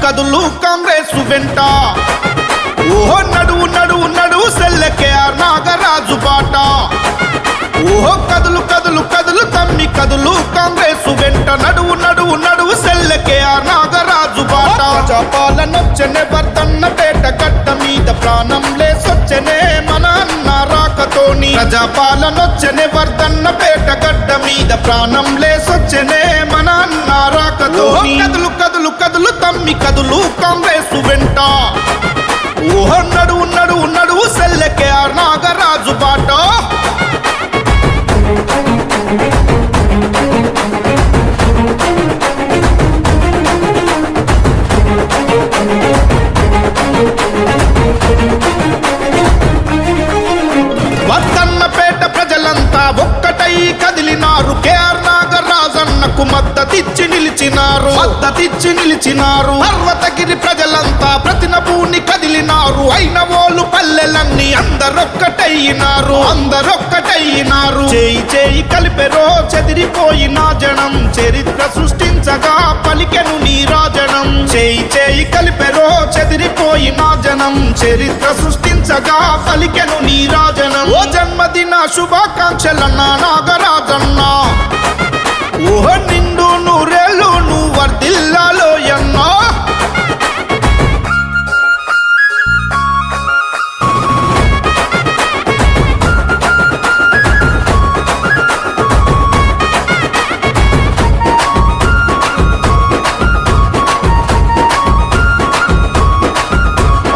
కదులు కాంగ్రెస్ వెంట ఓహో నడువు నడువు నడువు సెల్లె కేఆర్ నాగరాజు బాట ఓహో కదులు కదులు కదులు తమ్మి కదులు కాంగ్రెస్ వెంట నడువు నడువు నడువు సెల్లె కేఆర్ నాగరాజు బాట ప్రజాపాలనొచ్చనే వర్ధన్న పేట గడ్డ మీద ప్రాణం లేసొచ్చనే మన అన్న రాకతోని ప్రజాపాలనొచ్చనే వర్ధన్న పేట గడ్డ మీద ప్రాణం లేసొచ్చనే మన అన్న రాకతోని కదులు కదులు కదులు తమ్మి కదులు కాంగ్రెస్ వెంట ఓహో నడువు నడువు నడువు సెల్లె కేఆర్ నాగరాజు బాట వర్ధన్నపేట ప్రజలంతా ఒక్కటై కదిలినారు కేఆర్ నాగరాజన్నకు మద్దతిచ్చి నిలిచినారు పర్వతగిరి ప్రజలంతా ప్రతినభూని కదిలినారు అయిన ఓలు పల్లెలన్నీ అందరొక్కటైనారు చేయి చేయి కలిపెరో చెదిరిపోయిన జనం చరిత్ర సృష్టించగా పలికెను నీరాజనం చేయి చేయి కలిపెరో చెదిరిపోయిన జనం చరిత్ర సృష్టించగా పలికెను నీరాజనం ఓ జన్మదిన శుభాకాంక్షలన్న నాగరాజన్న ఓహో నిండు నూరేళ్ళు నువ్వు వర్ధిల్లాలో ఎన్నో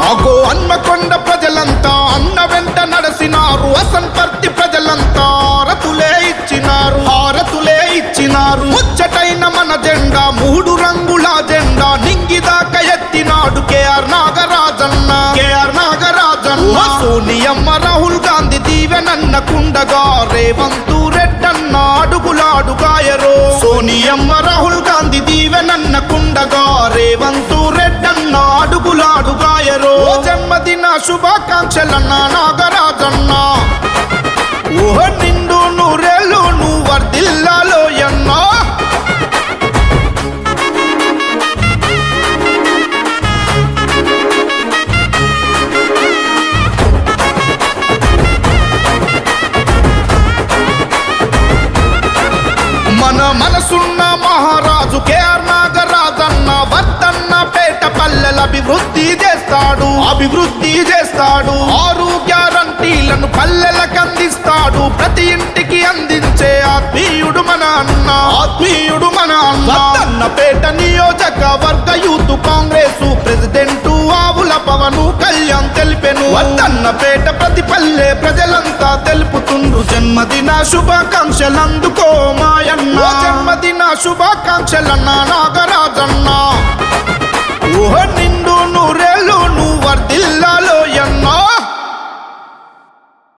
అగో హన్మకొండ ప్రజలంతా అన్న వెంట నడసినారు అసన్పర్తి ప్రజలంతా హారతులే ఇచ్చినారు ముచ్చటైన మన జెండా 3 రంగుల జెండా నింగిదాకా ఎత్తినాడు కేఆర్ నాగరాజన్న సోనియమ్మ రాహుల్ గాంధీ దీవెనన్నకుండగా రేవంతు రెడ్డన్న అడుగులాడుగాయరో సోనియమ్మ రాహుల్ గాంధీ దీవెనన్నకుండగా రేవంతు రెడ్డన్న అడుగులాడుగాయరో జన్మదిన శుభాకాంక్షలన్న నాగరాజన్న ఓహో నిండు నూరేళ్ళు నువ్వు వర్ధిల్లాలో ఎన్నో మన మనసున్న మహారాజు కేఆర్ నాగరాజన్న వర్ధన్న పేట పల్లెల అభివృద్ధి చేస్తాడు 6 గ్యారంటీలను పల్లెలకు అందిస్తాడు ప్రతి ఇంటికి అందించే ఆత్మీయుడు మన అన్న వర్ధన్న పేట నియోజకవర్గ యూత్ కాంగ్రెస్ ప్రెసిడెంట్ ఆవుల పవన్ కళ్యాణ్ తెలిపెను వర్ధన్న పేట ప్రతి పల్లె ప్రజలంతా తెలుపుతుండ్రు జన్మదిన శుభాకాంక్షలందుకో మాయన్న జన్మదిన శుభాకాంక్షలన్న నాగరాజన్న ఓహో నిండు నూరేళ్ళు నువ్వు వర్ధిల్లాలో ఎన్నో